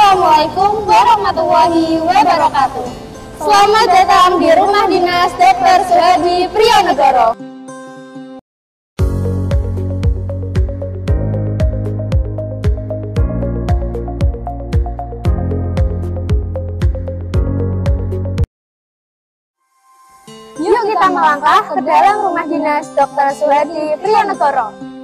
Assalamualaikum warahmatullahi wabarakatuh. Selamat datang di Rumah Dinas Dr. Suhadi Priyanegoro. Yuk kita melangkah ke dalam Rumah Dinas Dr. Suhadi Priyanegoro.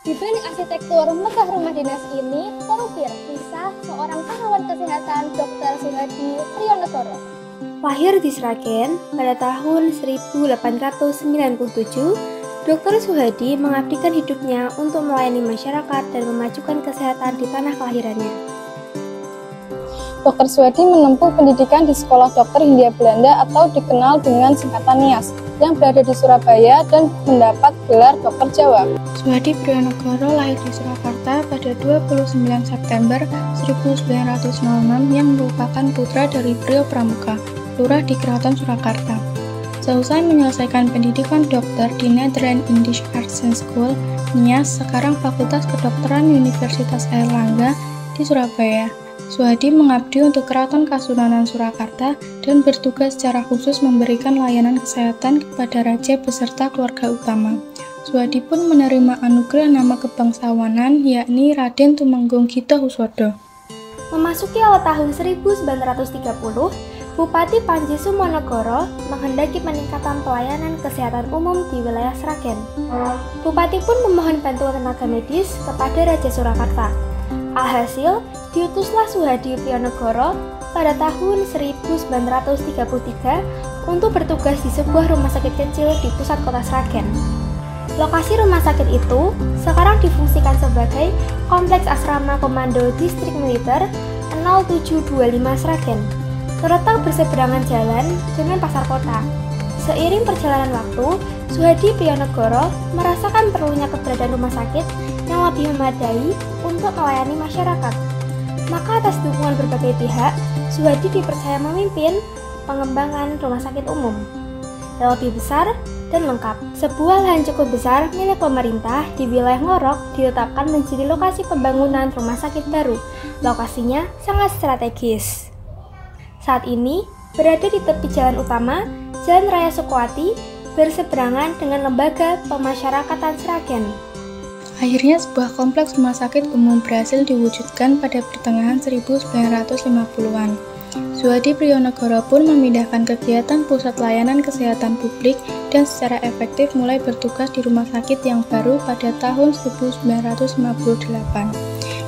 Dibalik arsitektur megah rumah dinas ini, terukir kisah seorang pahlawan kesehatan Dr. Suhadi Priyanegoro. Lahir di Sragen pada tahun 1897, Dr. Suhadi mengabdikan hidupnya untuk melayani masyarakat dan memajukan kesehatan di tanah kelahirannya. Dr. Suhadi menempuh pendidikan di Sekolah Dokter Hindia Belanda atau dikenal dengan singkatan NIAS yang berada di Surabaya dan mendapat gelar Dokter Jawa. Suhadi Priyanegoro lahir di Surakarta pada 29 September 1906 yang merupakan putra dari Prio Pramuka, lurah di Keraton Surakarta. Seusai menyelesaikan pendidikan dokter di Netherlands Indisch Arts School, NIAS, sekarang Fakultas Kedokteran Universitas Airlangga di Surabaya, Suhadi mengabdi untuk Keraton Kasunanan Surakarta dan bertugas secara khusus memberikan layanan kesehatan kepada raja beserta keluarga utama. Suhadi pun menerima anugerah nama kebangsawanan, yakni Raden Tumenggung Gito Husodo. Memasuki awal tahun 1930, Bupati Panji Sumonegoro menghendaki peningkatan pelayanan kesehatan umum di wilayah Sragen. Bupati pun memohon bantuan tenaga medis kepada Raja Surakarta. Alhasil, diutuslah Suhadi Priyanegoro pada tahun 1933 untuk bertugas di sebuah rumah sakit kecil di pusat kota Sragen. Lokasi rumah sakit itu sekarang difungsikan sebagai Kompleks Asrama Komando Distrik Militer 0725 Sragen, terletak berseberangan jalan dengan pasar kota. Seiring perjalanan waktu, Suhadi Priyanegoro merasakan perlunya keberadaan rumah sakit yang lebih memadai untuk melayani masyarakat. Maka atas dukungan berbagai pihak, Suhadi dipercaya memimpin pengembangan rumah sakit umum yang lebih besar dan lengkap. Sebuah lahan cukup besar milik pemerintah di wilayah Ngorok ditetapkan menjadi lokasi pembangunan rumah sakit baru. Lokasinya sangat strategis. Saat ini berada di tepi jalan utama, Jalan Raya Sukowati, berseberangan dengan Lembaga Pemasyarakatan Sragen. Akhirnya sebuah kompleks rumah sakit umum berhasil diwujudkan pada pertengahan 1950-an. Suhadi Priyanegoro pun memindahkan kegiatan pusat layanan kesehatan publik dan secara efektif mulai bertugas di rumah sakit yang baru pada tahun 1958.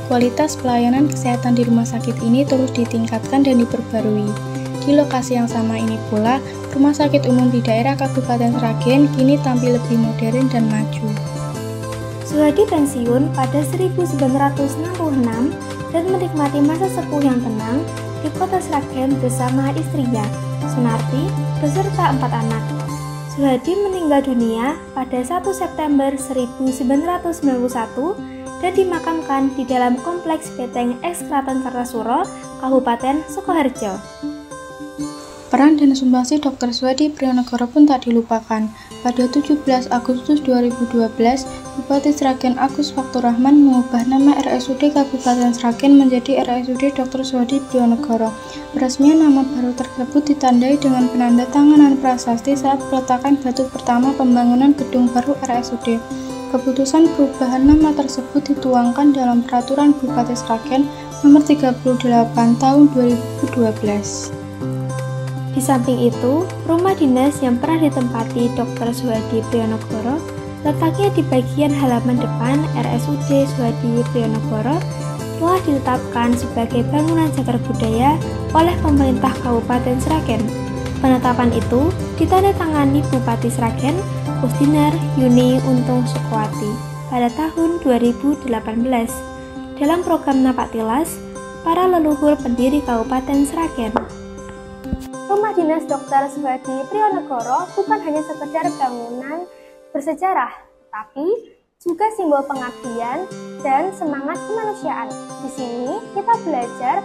Kualitas pelayanan kesehatan di rumah sakit ini terus ditingkatkan dan diperbarui. Di lokasi yang sama ini pula, rumah sakit umum di daerah Kabupaten Sragen kini tampil lebih modern dan maju. Suhadi pensiun pada 1966 dan menikmati masa sepuh yang tenang di kota Sragen bersama istrinya, Sunarti, beserta 4 anak. Suhadi meninggal dunia pada 1 September 1991 dan dimakamkan di dalam Kompleks Beteng Eks Kraton Kartasura, Kabupaten Sukoharjo. Peran dan sumbangsi Dr. Suhadi Priyanegara pun tak dilupakan. Pada 17 Agustus 2012, Bupati Sragen Agus Fakturrahman mengubah nama RSUD Kabupaten Sragen menjadi RSUD Dr. Suhadi Priyanegara. Peresmian nama baru tersebut ditandai dengan penandatanganan prasasti saat peletakan batu pertama pembangunan gedung baru RSUD. Keputusan perubahan nama tersebut dituangkan dalam Peraturan Bupati Sragen Nomor 38 Tahun 2012. Di samping itu, rumah dinas yang pernah ditempati Dr. Suhadi Priyanegara letaknya di bagian halaman depan RSUD Suhadi Priyanegara telah ditetapkan sebagai bangunan cagar budaya oleh pemerintah Kabupaten Sragen. Penetapan itu ditandatangani Bupati Sragen Kusdinar Yuni Untung Sukwati pada tahun 2018 dalam program Napak Tilas para leluhur pendiri Kabupaten Sragen. Rumah dinas Dr. Suhadi Priyanegara bukan hanya sekedar bangunan bersejarah, tapi juga simbol pengabdian dan semangat kemanusiaan. Di sini kita belajar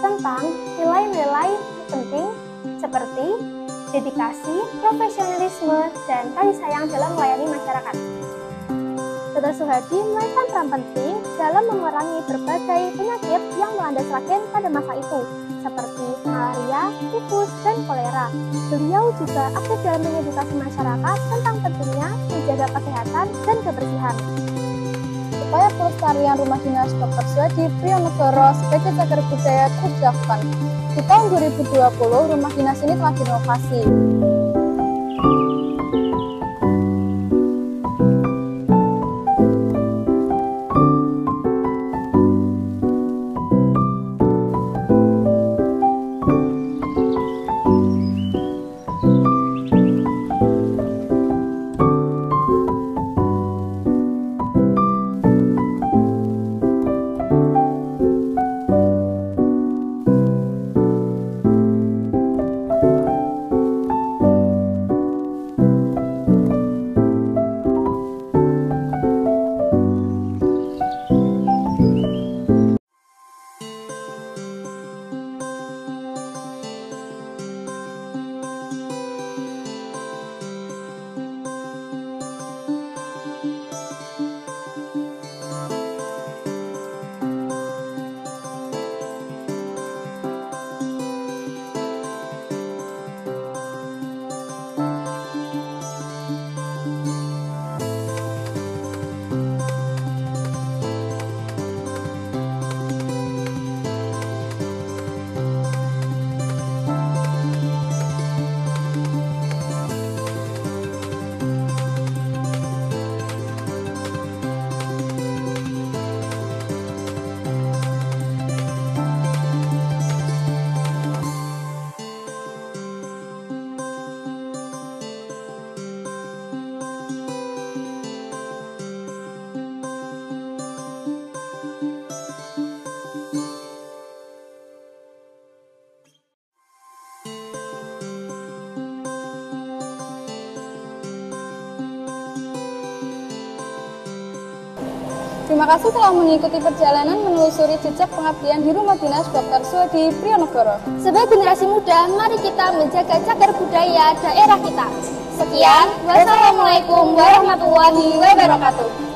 tentang nilai-nilai penting seperti dedikasi, profesionalisme, dan kasih sayang dalam melayani masyarakat. Dr. Suhadi memainkan peran penting dalam memerangi berbagai penyakit yang melanda Sragen pada masa itu, seperti malaria, tifus, dan kolera. Beliau juga aktif dalam mengedukasi masyarakat tentang pentingnya menjaga kesehatan dan kebersihan. Upaya pelestarian rumah dinas Dr. Suhadi Priyanegara sebagai cagar budaya terus dilakukan. Di tahun 2020, rumah dinas ini telah direnovasi. Terima kasih telah mengikuti perjalanan menelusuri jejak pengabdian di Rumah Dinas Dr. Suhadi Priyanegara. Sebagai generasi muda, mari kita menjaga cagar budaya daerah kita. Sekian, wassalamualaikum warahmatullahi wabarakatuh.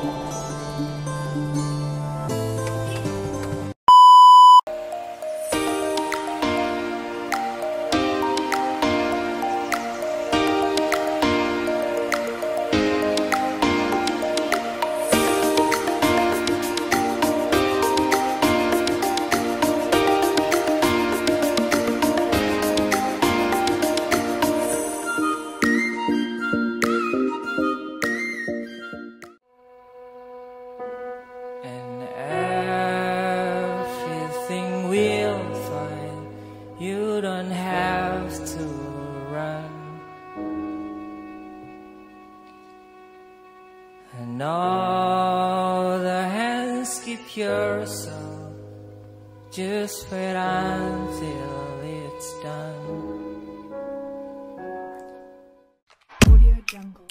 And all yourself. Just wait until it's done. Audio Jungle.